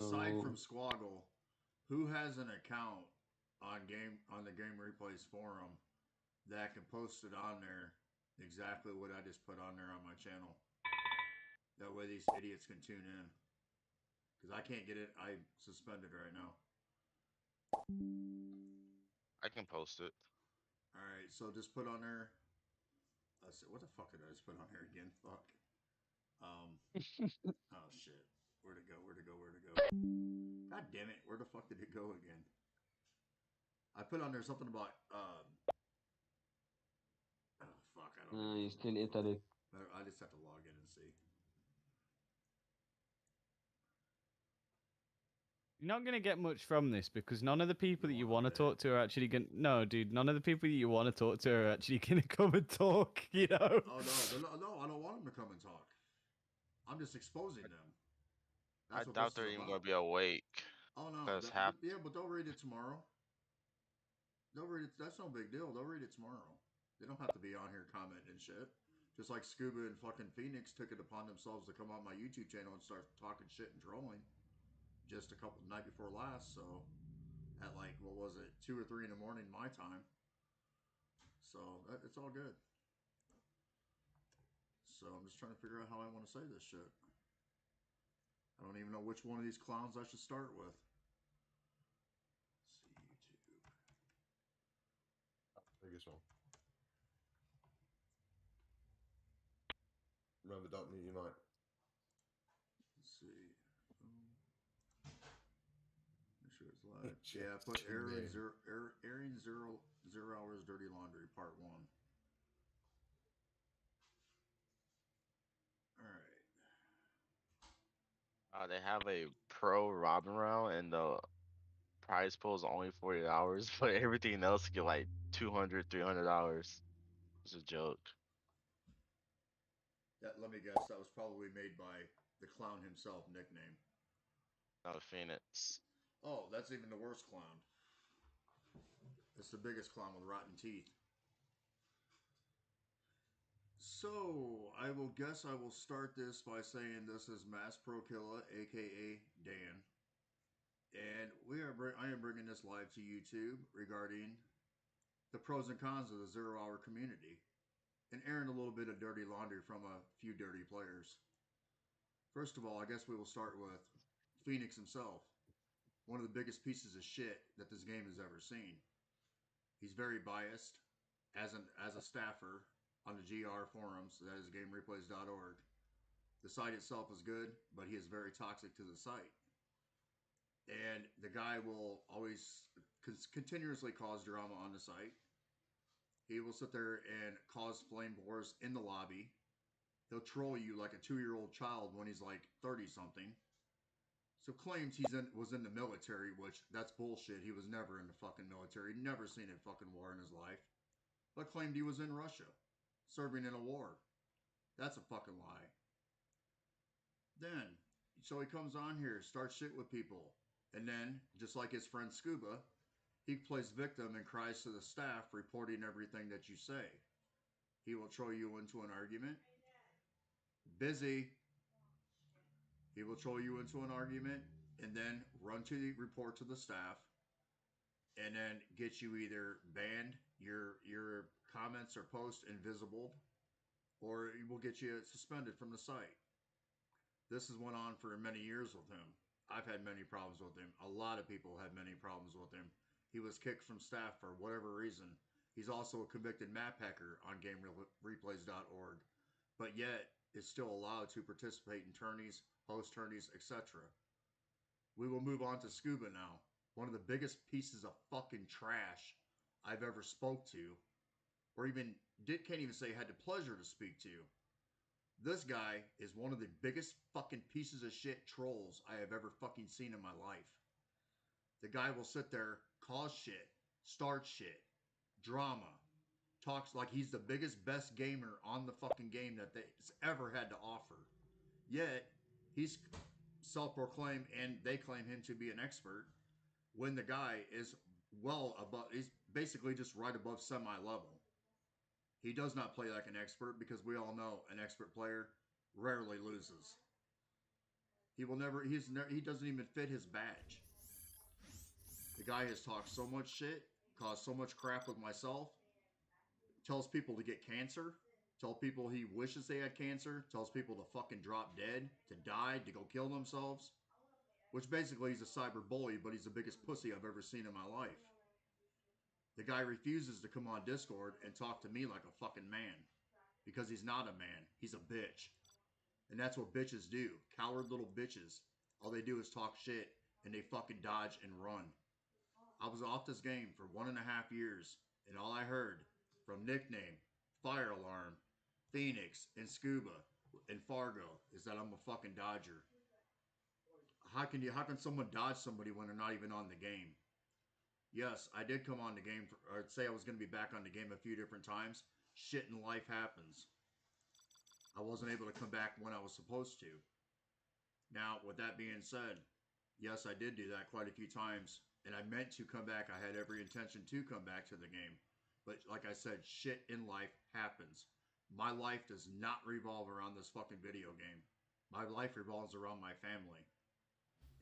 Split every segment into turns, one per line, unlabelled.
aside from
So
Squoggle, who has an account on the Game Replays forum that can post it on there exactly what I just put on there on my channel? That way these idiots can tune in. Because I can't get it. I suspended right now.
I can post it.
All right, so just put on there. Let's see, what the fuck did I just put on here again? Fuck. Um. Oh shit. Where'd it go? Where'd it go? Where'd it go? God damn it! Where the fuck did it go again? I put on there something about oh fuck, I don't even
you
fucking
still
know.
Italy.
I just have to log in and see.
You're not going to get much from this because none of the people that you
Going
want to
up there.
talk to are actually going to... No, dude, none of the people that you want to talk to are actually going to come and talk, you know?
Oh no, no, I don't want them to come and talk. I'm just exposing them.
I
That's what
doubt
this is
they're even gonna
about.
be awake.
Oh no,
Cause half
yeah, but they'll read it tomorrow. They'll read it. That's no big deal. They'll read it tomorrow. They don't have to be on here commenting and shit. Just like Scuba and fucking Phoenix took it upon themselves to come on my YouTube channel and start talking shit and trolling just a couple night before last. So at like what was it, 2 or 3 in the morning my time. So it's all good. So I'm just trying to figure out how I want to say this shit. I don't even know which one of these clowns I should start with. Let's see YouTube.
Biggest one. Remember, don't mute your mic.
Let's see. Make sure it's live. Yeah, put airing zero hours dirty laundry part 1. All right.
they have a pro robin round and the prize pool is only $40, but everything else get like $200, $300. It's a joke.
That let me guess. That was probably made by the clown himself. Nickname.
Not a Phoenix.
Oh, that's even the worst clown. It's the biggest clown with rotten teeth. So I will guess I will start this by saying this is Mass Pro Killa, aka Dan, and I am bringing this live to YouTube regarding the pros and cons of the 0 hour community and airing a little bit of dirty laundry from a few dirty players. First of all, I guess we will start with Phoenix himself, one of the biggest pieces of shit that this game has ever seen. He's very biased as a staffer on the GR forums, that is gamereplays.org. The site itself is good, but he is very toxic to the site. And the guy will always continuously cause drama on the site. He will sit there and cause flame wars in the lobby. He'll troll you like a 2-year-old child when he's like 30 something. So claims was in the military, which that's bullshit. He was never in the fucking military. Never seen a fucking war in his life. But claimed he was in Russia, serving in a war. That's a fucking lie. Then, so he comes on here, starts shit with people. And then, just like his friend Scuba, he plays victim and cries to the staff, reporting everything that you say. He will throw you into an argument. Busy. He will throw you into an argument and then run to the report to the staff and then get you either banned, your comments or posts invisible, or it will get you suspended from the site. This has went on for many years with him. I've had many problems with him. A lot of people had many problems with him. He was kicked from staff for whatever reason. He's also a convicted map hacker on gamereplays.org, but yet is still allowed to participate in tourneys, host tourneys, etc. We will move on to Scuba now. One of the biggest pieces of fucking trash I've ever spoke to, or even can't even say had the pleasure to speak to. This guy is one of the biggest fucking pieces of shit trolls I have ever fucking seen in my life. The guy will sit there, cause shit, start shit, drama, talks like he's the biggest, best gamer on the fucking game that they's ever had to offer. Yet, he's self-proclaimed and they claim him to be an expert when the guy is well above, he's basically just right above semi-level. He does not play like an expert because we all know an expert player rarely loses. He will never. He doesn't even fit his badge. The guy has talked so much shit, caused so much crap with myself. Tells people to get cancer. Tells people he wishes they had cancer. Tells people to fucking drop dead, to die, to go kill themselves. Which basically he's a cyber bully, but he's the biggest pussy I've ever seen in my life. The guy refuses to come on Discord and talk to me like a fucking man. Because he's not a man. He's a bitch. And that's what bitches do. Coward little bitches. All they do is talk shit and they fucking dodge and run. I was off this game for 1.5 years, and all I heard from Nickname, Fire Alarm, Phoenix, and Scuba, and Fargo is that I'm a fucking dodger. How can someone dodge somebody when they're not even on the game? Yes, I did come on the game, or say I was going to be back on the game a few different times. Shit in life happens. I wasn't able to come back when I was supposed to. Now, with that being said, yes, I did do that quite a few times, and I meant to come back. I had every intention to come back to the game. But like I said, shit in life happens. My life does not revolve around this fucking video game. My life revolves around my family.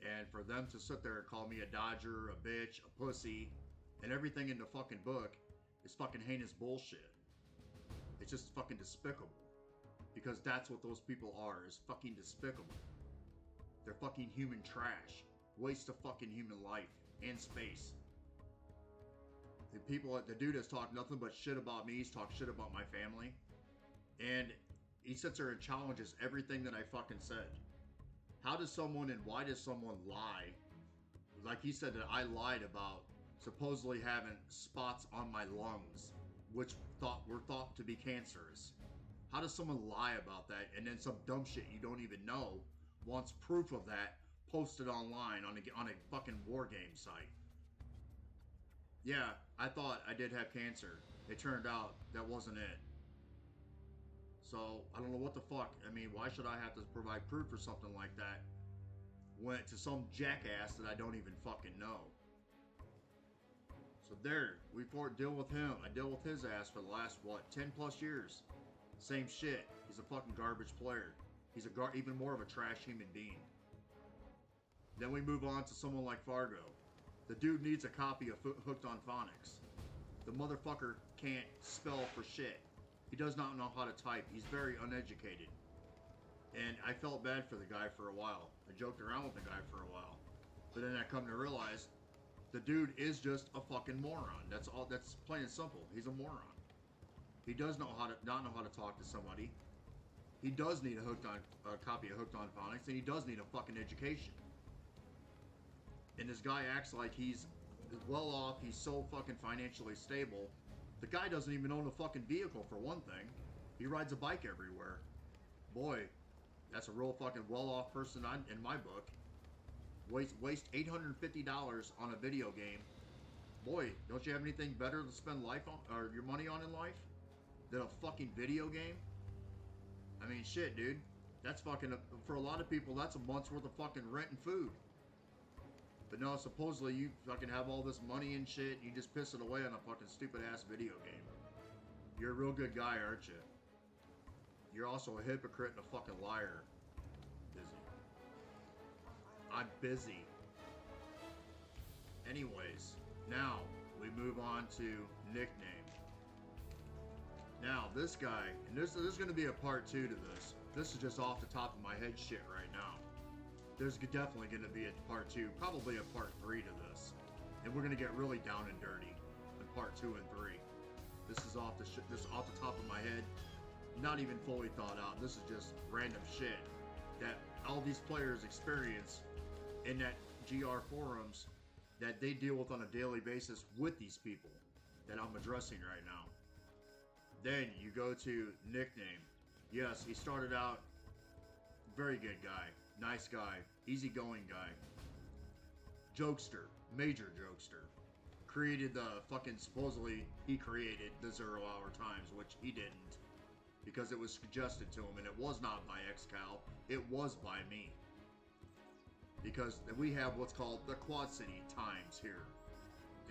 And for them to sit there and call me a dodger, a bitch, a pussy, and everything in the fucking book is fucking heinous bullshit. It's just fucking despicable. Because that's what those people are, is fucking despicable. They're fucking human trash. Waste of fucking human life and space. The dude has talked nothing but shit about me. He's talked shit about my family. And he sits there and challenges everything that I fucking said. How does someone and why does someone lie? Like he said that I lied about supposedly having spots on my lungs, which were thought to be cancerous. How does someone lie about that and then some dumb shit you don't even know wants proof of that posted online on a fucking war game site? Yeah, I thought I did have cancer. It turned out that wasn't it. So, I don't know what the fuck. I mean, why should I have to provide proof for something like that when to some jackass that I don't even fucking know? So there, we deal with him. I dealt with his ass for the last, 10 plus years. Same shit. He's a fucking garbage player. He's even more of a trash human being. Then we move on to someone like Fargo. The dude needs a copy of Hooked on Phonics. The motherfucker can't spell for shit. He does not know how to type. He's very uneducated. And I felt bad for the guy for a while. I joked around with the guy for a while. But then I come to realize the dude is just a fucking moron. That's all. That's plain and simple. He's a moron. He does not know how to talk to somebody. He does need a copy of Hooked on Phonics, and he does need a fucking education. And this guy acts like he's well off. He's so fucking financially stable. The guy doesn't even own a fucking vehicle, for one thing. He rides a bike everywhere. Boy, that's a real fucking well-off person in my book. Waste $850 on a video game. Boy, don't you have anything better to spend life on, or your money on in life than a fucking video game? I mean, shit, dude. That's fucking, for a lot of people, that's a month's worth of fucking rent and food. But no, supposedly you fucking have all this money and shit, you just piss it away on a fucking stupid ass video game. You're a real good guy, aren't you? You're also a hypocrite and a fucking liar. Busy. I'm busy. Anyways, now we move on to Nickname. Now, this guy, and there's going to be a part 2 to this. This is just off the top of my head shit right now. There's definitely going to be a part 2, probably a part 3 to this. And we're going to get really down and dirty in part 2 and 3. This is off the top of my head. Not even fully thought out. This is just random shit that all these players experience in that GR forums that they deal with on a daily basis with these people that I'm addressing right now. Then you go to Nickname. Yes, he started out very good guy. Nice guy, easygoing guy, jokester, major jokester. Created the fucking, supposedly he created the 0 hour times, which he didn't, because it was suggested to him, and it was not by XCal, it was by me. Because we have what's called the Quad City times here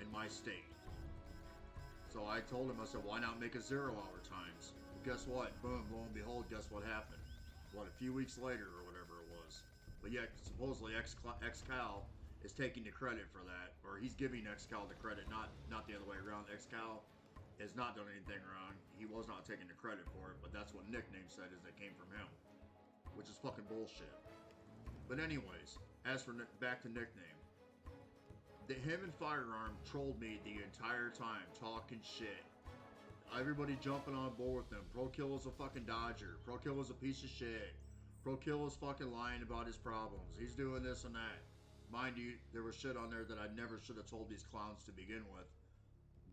in my state. So I told him, I said, why not make a 0 hour times? Well, guess what? Boom, lo and behold, guess what happened? What, a few weeks later or whatever it was. But yet, supposedly, Xcal is taking the credit for that, or he's giving Xcal the credit, not the other way around. Xcal has not done anything wrong. He was not taking the credit for it, but that's what Nickname said, is it came from him, which is fucking bullshit. But anyways, as for back to Nickname, him and Firearm trolled me the entire time, talking shit. Everybody jumping on board with him. Pro Kill was a fucking dodger. Pro Kill was a piece of shit. Pro Kill was fucking lying about his problems. He's doing this and that. Mind you, there was shit on there that I never should have told these clowns to begin with.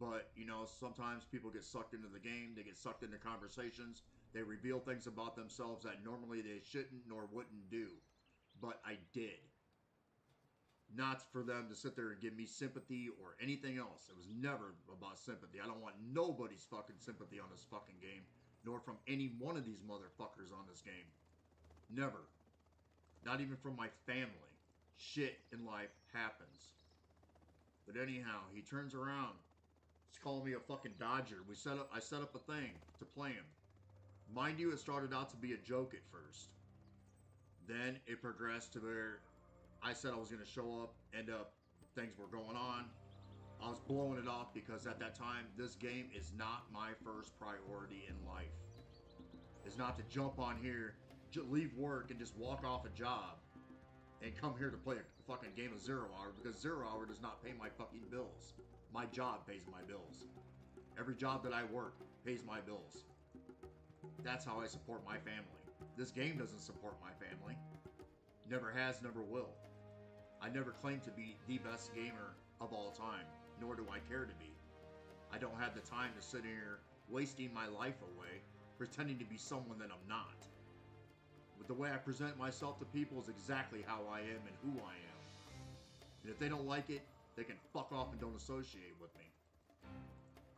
But, you know, sometimes people get sucked into the game. They get sucked into conversations. They reveal things about themselves that normally they shouldn't nor wouldn't do. But I did. Not for them to sit there and give me sympathy or anything else. It was never about sympathy. I don't want nobody's fucking sympathy on this fucking game, nor from any one of these motherfuckers on this game. Never. Not even from my family. Shit in life happens. But anyhow, he turns around. He's calling me a fucking dodger. I set up a thing to play him. Mind you, it started out to be a joke at first. Then it progressed to where I said I was going to show up, end up, things were going on. I was blowing it off because at that time, this game is not my first priority in life. It's not to jump on here, leave work, and just walk off a job and come here to play a fucking game of 0 Hour, because 0 Hour does not pay my fucking bills. My job pays my bills. Every job that I work pays my bills. That's how I support my family. This game doesn't support my family. Never has, never will. I never claim to be the best gamer of all time, nor do I care to be. I don't have the time to sit here wasting my life away, pretending to be someone that I'm not. But the way I present myself to people is exactly how I am and who I am. And if they don't like it, they can fuck off and don't associate with me.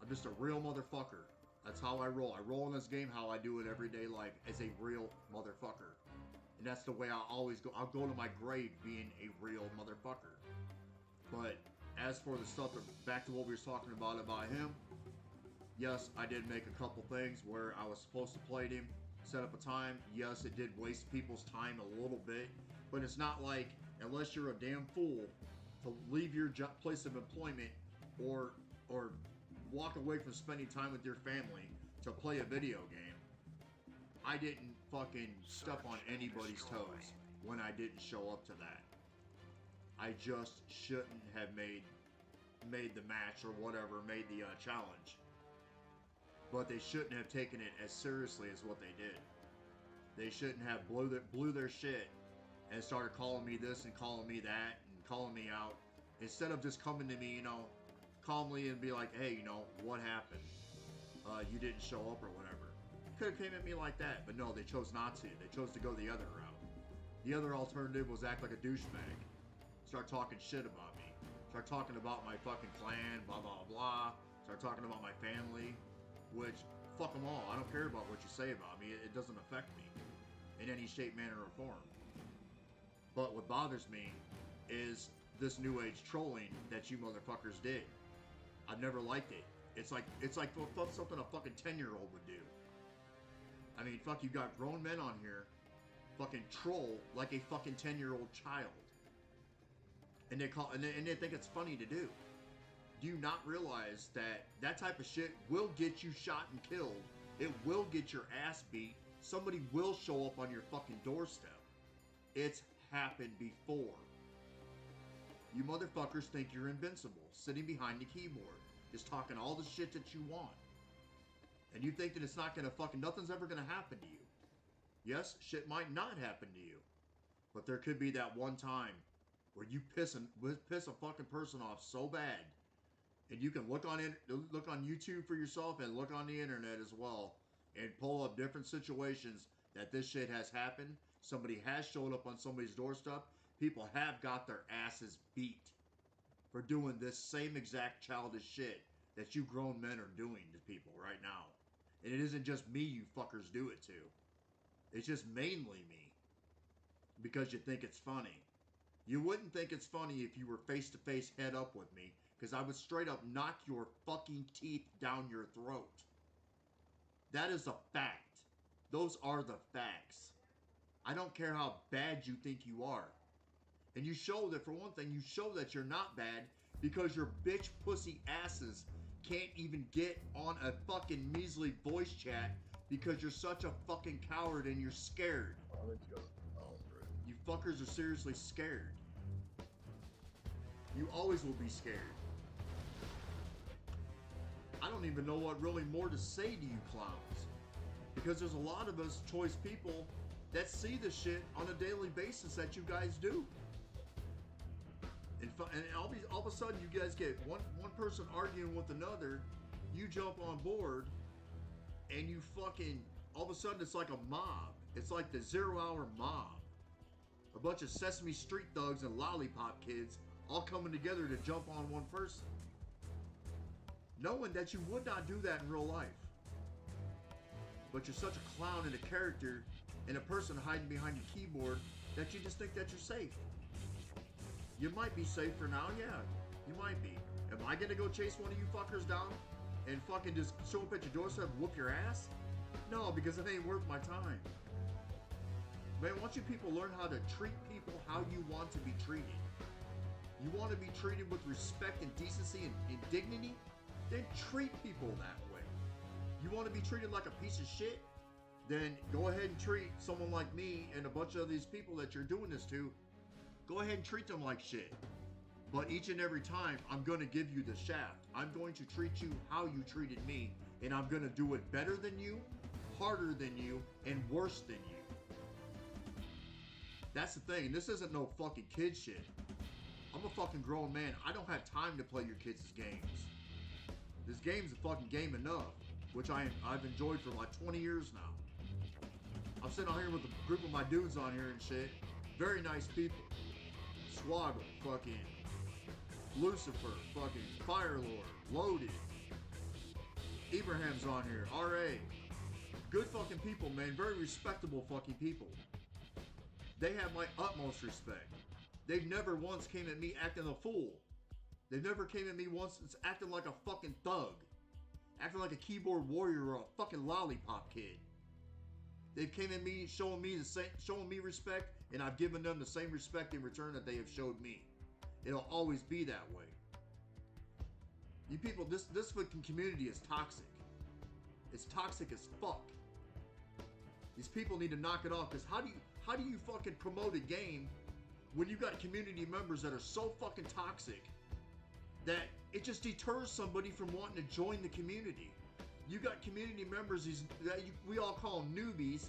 I'm just a real motherfucker. That's how I roll. I roll in this game how I do in everyday life, as a real motherfucker. And that's the way I'll always go. I'll go to my grave being a real motherfucker. But as for the stuff, back to what we were talking about him, yes, I did make a couple things where I was supposed to play him, set up a time. Yes, it did waste people's time a little bit, but it's not like, unless you're a damn fool, to leave your place of employment or walk away from spending time with your family to play a video game. I didn't fucking step on anybody's toes when I didn't show up to that. I just shouldn't have made the match or whatever, made the challenge. But they shouldn't have taken it as seriously as what they did. They shouldn't have blew their shit and started calling me this and calling me that and calling me out. Instead of just coming to me, you know, calmly and be like, hey, you know, what happened? You didn't show up or whatever. Could have came at me like that, but no, they chose not to. They chose to go the other route. The other alternative was act like a douchebag. Start talking shit about me. Start talking about my fucking clan, blah, blah, blah. Start talking about my family, which, fuck them all. I don't care about what you say about me. It doesn't affect me in any shape, manner, or form. But what bothers me is this new age trolling that you motherfuckers did. I've never liked it. It's like something a fucking 10-year-old would do. I mean, fuck, you got grown men on here fucking troll like a fucking 10-year-old child. And they think it's funny to do. Do you not realize that type of shit will get you shot and killed? It will get your ass beat. Somebody will show up on your fucking doorstep. It's happened before. You motherfuckers think you're invincible, sitting behind the keyboard, just talking all the shit that you want. And you think that it's not gonna nothing's ever gonna happen to you. Yes, shit might not happen to you. But there could be that one time where you piss a fucking person off so bad. And you can look on YouTube for yourself and look on the internet as well and pull up different situations that this shit has happened. Somebody has showed up on somebody's doorstep. People have got their asses beat for doing this same exact childish shit that you grown men are doing to people right now. And it isn't just me you fuckers do it to. It's just mainly me. Because you think it's funny. You wouldn't think it's funny if you were face to face, head up with me, because I would straight up knock your fucking teeth down your throat. That is a fact. Those are the facts. I don't care how bad you think you are. And you show that, for one thing, you show that you're not bad because your bitch pussy asses can't even get on a fucking measly voice chat because you're such a fucking coward and you're scared. You fuckers are seriously scared. You always will be scared. I don't even know what really more to say to you clowns. Because there's a lot of us choice people that see the shit on a daily basis that you guys do. And all of a sudden you guys get one person arguing with another, you jump on board, and you fucking, all of a sudden it's like a mob. It's like the 0 hour mob. A bunch of Sesame Street thugs and lollipop kids all coming together to jump on one person. Knowing that you would not do that in real life. But you're such a clown and a character and a person hiding behind your keyboard that you just think that you're safe. You might be safe for now, yeah. You might be. Am I gonna go chase one of you fuckers down and fucking just show up at your doorstep and whoop your ass? No, because it ain't worth my time. Man, once you people learn how to treat people how you want to be treated, you want to be treated with respect and decency and dignity, then treat people that way. You want to be treated like a piece of shit, then go ahead and treat someone like me and a bunch of these people that you're doing this to, go ahead and treat them like shit. But each and every time, I'm going to give you the shaft. I'm going to treat you how you treated me, and I'm going to do it better than you, harder than you, and worse than you. That's the thing. This isn't no fucking kid shit. I'm a fucking grown man. I don't have time to play your kids' games. This game's a fucking game enough, which I've enjoyed for like 20 years now. I'm sitting out here with a group of my dudes on here and shit. Very nice people. Swaggle, fucking Lucifer, fucking Firelord, Loaded. Ibrahim's on here, R.A. Good fucking people, man. Very respectable fucking people. They have my utmost respect. They've never once came at me acting a fool. They've never came at me once acting like a fucking thug. Acting like a keyboard warrior or a fucking lollipop kid. They've came at me showing me respect, and I've given them the same respect in return that they have showed me. It'll always be that way. You people, this fucking community is toxic. It's toxic as fuck. These people need to knock it off, because how do you fucking promote a game when you got community members that are so fucking toxic that it just deters somebody from wanting to join the community? You got community members we all call them newbies,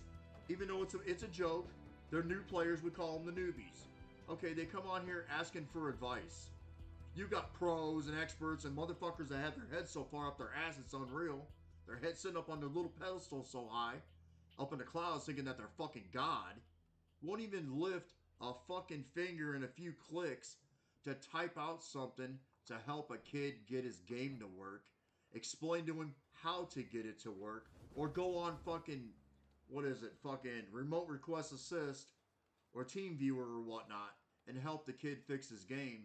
even though it's a joke. They're new players, we call them the newbies. Okay, they come on here asking for advice. You got pros and experts and motherfuckers that have their heads so far up their ass it's unreal. Their heads sitting up on their little pedestal so high, up in the clouds thinking that they're fucking God. Won't even lift a fucking finger and a few clicks to type out something to help a kid get his game to work, explain to him how to get it to work, or go on fucking, fucking remote request assist or team viewer or whatnot and help the kid fix his game,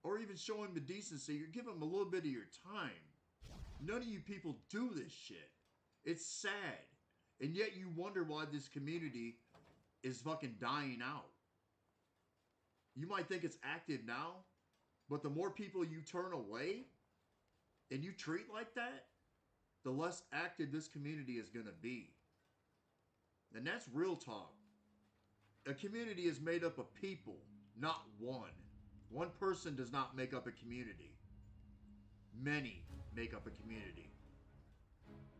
or even show him the decency. You give him a little bit of your time. None of you people do this shit. It's sad. And yet you wonder why this community is fucking dying out. You might think it's active now, but the more people you turn away and you treat like that, the less active this community is going to be. And that's real talk. A community is made up of people, not one. One person does not make up a community. Many make up a community.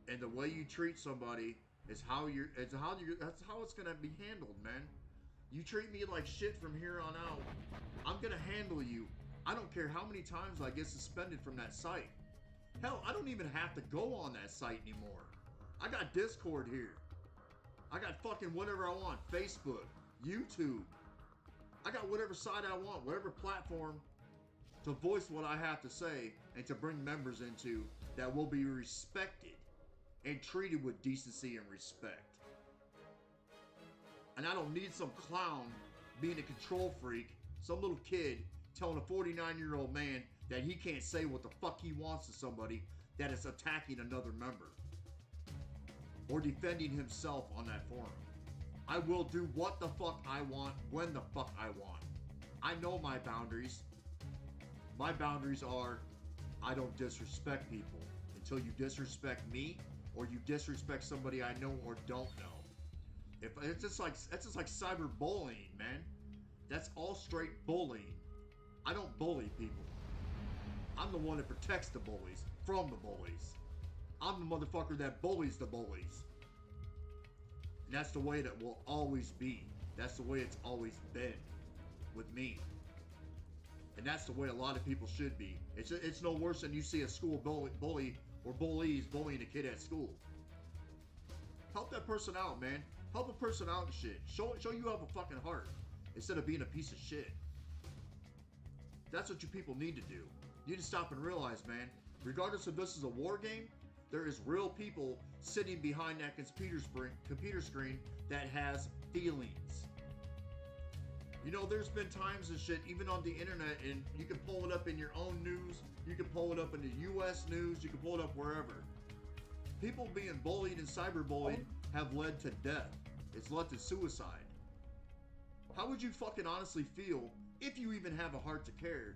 And the way you treat somebody is that's how it's going to be handled, man. You treat me like shit from here on out, I'm going to handle you. I don't care how many times I get suspended from that site. Hell, I don't even have to go on that site anymore. I got Discord here. I got fucking whatever I want. Facebook, YouTube. I got whatever site I want, whatever platform to voice what I have to say and to bring members into that will be respected and treated with decency and respect. And I don't need some clown being a control freak, some little kid telling a 49-year-old man that he can't say what the fuck he wants to somebody that is attacking another member or defending himself on that forum. I will do what the fuck I want, when the fuck I want. I know my boundaries. My boundaries are, I don't disrespect people until you disrespect me or you disrespect somebody I know or don't know. If it's just like cyberbullying, man. That's all straight bullying. I don't bully people. I'm the one that protects the bullies from the bullies. I'm the motherfucker that bullies the bullies. And that's the way that will always be. That's the way it's always been with me. And that's the way a lot of people should be. It's no worse than you see a school bully or bullies bullying a kid at school. Help that person out, man. Help a person out and shit. Show you have a fucking heart instead of being a piece of shit. That's what you people need to do. You need to stop and realize, man, regardless if this is a war game, there is real people sitting behind that computer screen that has feelings. You know, there's been times and shit, even on the internet, and you can pull it up in your own news, you can pull it up in the US news, you can pull it up wherever. People being bullied and cyberbullied have led to death. It's led to suicide. How would you fucking honestly feel, if you even have a heart to care,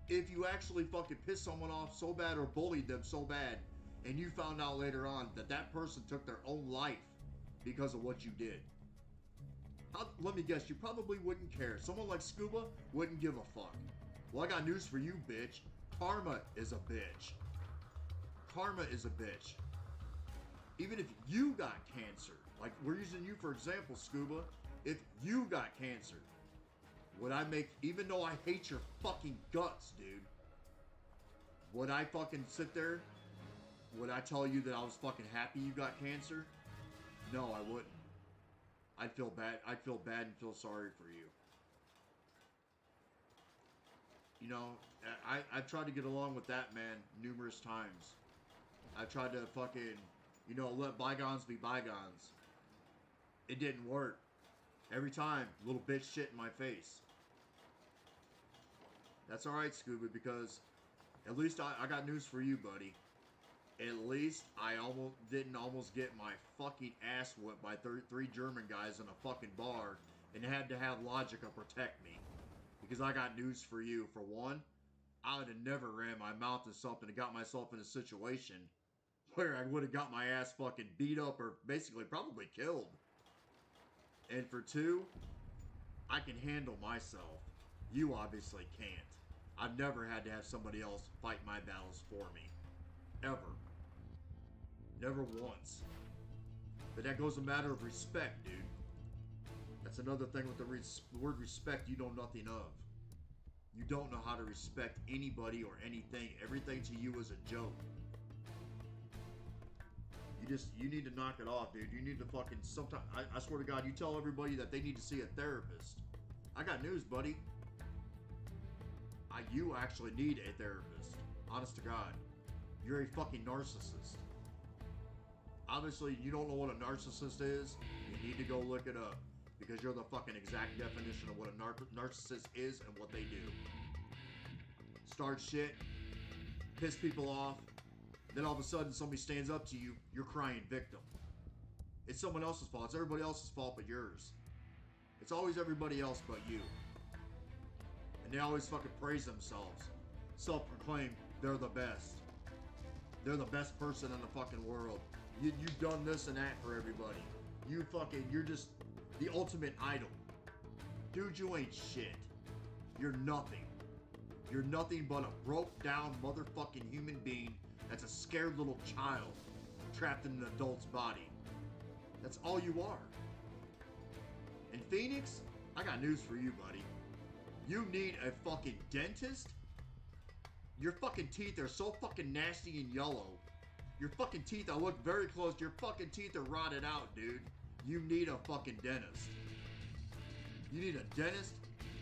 if you actually fucking pissed someone off so bad or bullied them so bad, and you found out later on that that person took their own life because of what you did? Let me guess, you probably wouldn't care. Someone like Scuba wouldn't give a fuck. Well, I got news for you, bitch. Karma is a bitch. Karma is a bitch. Even if you got cancer, like we're using you for example, Scuba, if you got cancer, would I make, even though I hate your fucking guts, dude, would I fucking sit there? Would I tell you that I was fucking happy you got cancer? No, I wouldn't. I'd feel bad. I'd feel bad and feel sorry for you. You know, I've tried to get along with that man numerous times. I've tried to fucking, you know, let bygones be bygones. It didn't work. Every time, little bitch shit in my face. That's alright, Scuba, because at least I got news for you, buddy. At least I didn't almost get my fucking ass whipped by three German guys in a fucking bar and had to have Logica protect me. Because I got news for you. For one, I would have never ran my mouth to something and got myself in a situation where I would have got my ass fucking beat up or basically probably killed. And for two, I can handle myself. You obviously can't. I've never had to have somebody else fight my battles for me. Ever. Never once. But that goes a matter of respect, dude. That's another thing with the word respect you know nothing of. You don't know how to respect anybody or anything. Everything to you is a joke. You need to knock it off, dude. You need to fucking, sometimes, I swear to God, you tell everybody that they need to see a therapist. I got news, buddy. You actually need a therapist. Honest to God. You're a fucking narcissist. Obviously, you don't know what a narcissist is. You need to go look it up. Because you're the fucking exact definition of what a narcissist is and what they do. Start shit. Piss people off. Then all of a sudden, somebody stands up to you. You're crying victim. It's someone else's fault. It's everybody else's fault but yours. It's always everybody else but you. And they always fucking praise themselves. Self-proclaim they're the best. They're the best person in the fucking world. You've done this and that for everybody. You're just the ultimate idol. Dude, you ain't shit. You're nothing. You're nothing but a broke down motherfucking human being that's a scared little child trapped in an adult's body. That's all you are. In Phoenix, I got news for you, buddy. You need a fucking dentist. Your fucking teeth are so fucking nasty and yellow. Your fucking teeth, I look very close. Your fucking teeth are rotted out, dude. You need a fucking dentist. You need a dentist.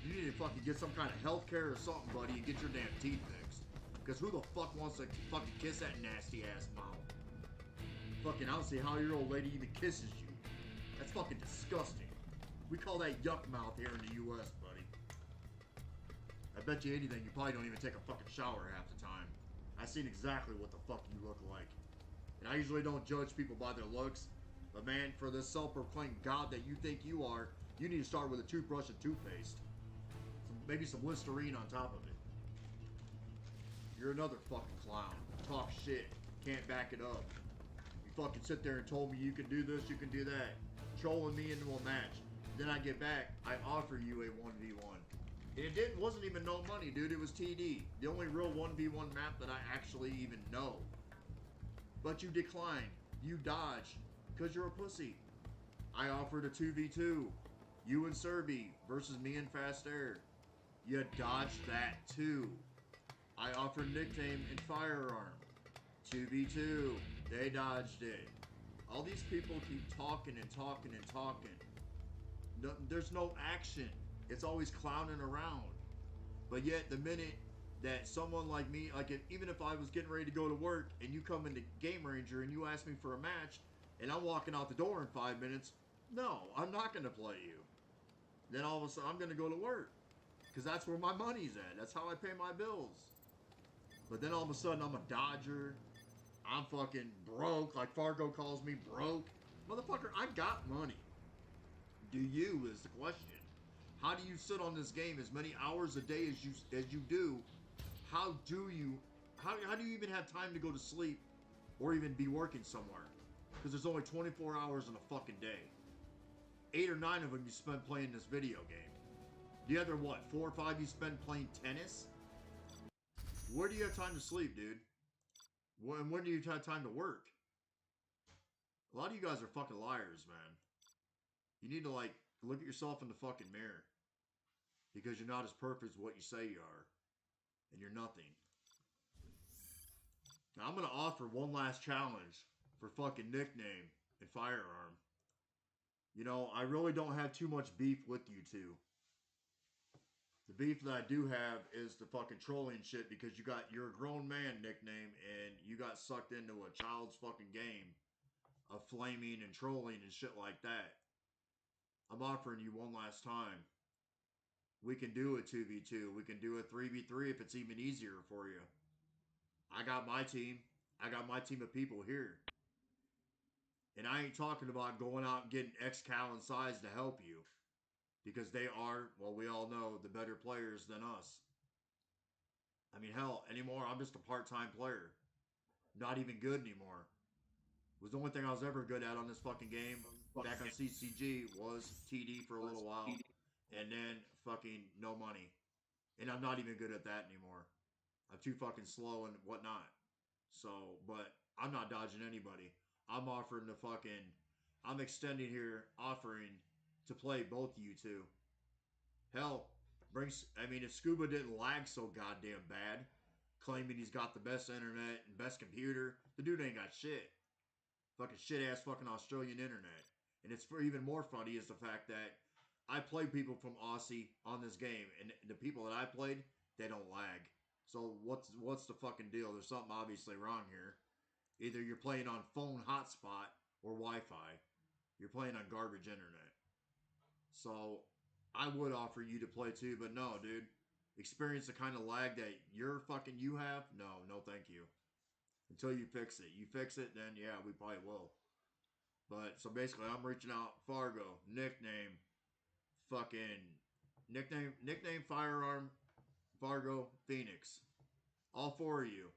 You need to fucking get some kind of health care or something, buddy, and get your damn teeth fixed. Because who the fuck wants to fucking kiss that nasty ass mouth? Fucking, I don't see how your old lady even kisses you. That's fucking disgusting. We call that yuck mouth here in the US, buddy. I bet you anything, you probably don't even take a fucking shower half the time. I've seen exactly what the fuck you look like. And I usually don't judge people by their looks. But man, for this self-proclaimed god that you think you are, you need to start with a toothbrush and toothpaste. Maybe some Listerine on top of it. You're another fucking clown. Talk shit. Can't back it up. You fucking sit there and told me you can do this, you can do that. Trolling me into a match. Then I get back, I offer you a 1v1. It wasn't even no money, dude. It was TD. The only real 1v1 map that I actually even know. But you declined. You dodged. Because you're a pussy. I offered a 2v2. You and Serby versus me and Fast Air. You dodged that too. I offered nickname and firearm. 2v2. They dodged it. All these people keep talking and talking and talking. No, there's no action. It's always clowning around. But yet the minute that someone like me, even if I was getting ready to go to work and you come into Game Ranger and you ask me for a match and I'm walking out the door in 5 minutes, no, I'm not going to play you. Then all of a sudden I'm going to go to work. Because that's where my money's at. That's how I pay my bills. But then all of a sudden I'm a dodger. I'm fucking broke. Like Fargo calls me broke. Motherfucker, I got money. Do you is the question. How do you sit on this game as many hours a day as you do? How do you even have time to go to sleep or even be working somewhere? Because there's only 24 hours in a fucking day. 8 or 9 of them you spend playing this video game. The other, 4 or 5 you spend playing tennis? Where do you have time to sleep, dude? When do you have time to work? A lot of you guys are fucking liars, man. You need to, look at yourself in the fucking mirror. Because you're not as perfect as what you say you are. And you're nothing. Now, I'm going to offer one last challenge for fucking nickname and firearm. You know, I really don't have too much beef with you two. The beef that I do have is the fucking trolling shit because you're a grown man nickname and you got sucked into a child's fucking game of flaming and trolling and shit like that. I'm offering you one last time. We can do a 2v2. We can do a 3v3 if it's even easier for you. I got my team. I got my team of people here. And I ain't talking about going out and getting X-Cal and Size to help you. Because they are, well, we all know, the better players than us. I mean, hell, anymore, I'm just a part-time player. Not even good anymore. It was the only thing I was ever good at on this fucking game back on CCG was TD for a little while. And then fucking no money. And I'm not even good at that anymore. I'm too fucking slow and whatnot. So, but I'm not dodging anybody. I'm offering to fucking, I'm extending here, offering to play both of you two. Hell, if Scuba didn't lag so goddamn bad, claiming he's got the best internet and best computer, the dude ain't got shit. Fucking shit-ass fucking Australian internet. And it's even more funny is the fact that I play people from Aussie on this game, and the people that I played, they don't lag. So what's the fucking deal? There's something obviously wrong here. Either you're playing on phone hotspot or Wi-Fi. You're playing on garbage internet. So I would offer you to play too, but no, dude. Experience the kind of lag that you have? No, thank you. Until you fix it. You fix it, then yeah, we probably will. But, so basically, I'm reaching out, Fargo, nickname, firearm, Fargo, Phoenix. All 4 of you.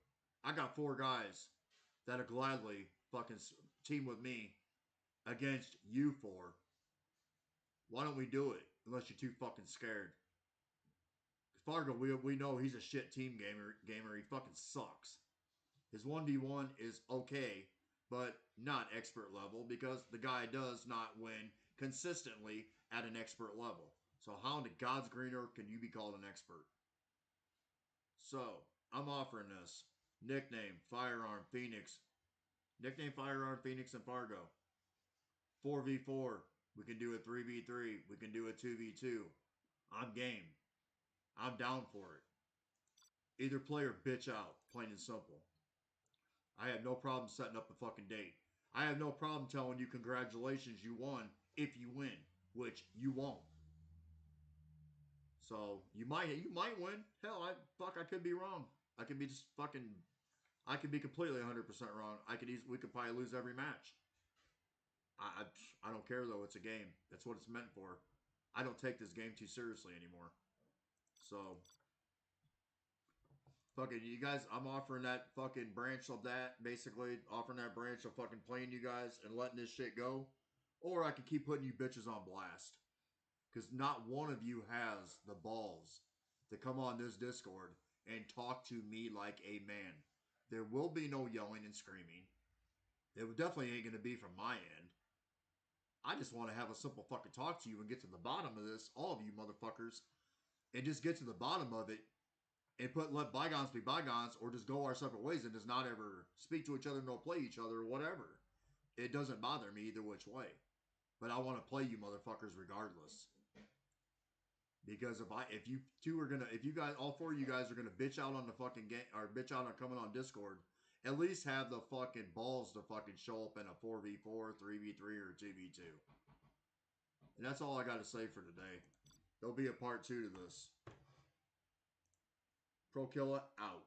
I got 4 guys that'll gladly fucking team with me against you 4. Why don't we do it? Unless you're too fucking scared. Fargo, we know he's a shit team gamer. He fucking sucks. His 1v1 is okay, but not expert level because the guy does not win consistently at an expert level. So how in the God's green earth can you be called an expert? So, I'm offering this. Nickname, Firearm, Phoenix. Nickname, Firearm, Phoenix, and Fargo. 4v4. We can do a 3v3. We can do a 2v2. I'm game. I'm down for it. Either play or bitch out. Plain and simple. I have no problem setting up a fucking date. I have no problem telling you congratulations, you won, if you win, which you won't. So you might win. Hell, I could be wrong. I could be I could be completely 100% wrong. We could probably lose every match. I don't care though. It's a game. That's what it's meant for. I don't take this game too seriously anymore. So, fucking you guys, I'm offering that fucking branch of that, basically offering that branch of fucking playing you guys and letting this shit go, or I can keep putting you bitches on blast. Because not one of you has the balls to come on this Discord and talk to me like a man. There will be no yelling and screaming. It definitely ain't going to be from my end. I just want to have a simple fucking talk to you and get to the bottom of this, all of you motherfuckers, and just get to the bottom of it and let bygones be bygones, or just go our separate ways and just not ever speak to each other, nor play each other, or whatever. It doesn't bother me either which way. But I want to play you motherfuckers regardless. Because if you two are gonna, if you guys, all four of you guys are gonna bitch out on the fucking game, or bitch out on coming on Discord, at least have the fucking balls to fucking show up in a 4v4, 3v3, or 2v2. And that's all I got to say for today. There'll be a part 2 to this. Pro Killa out.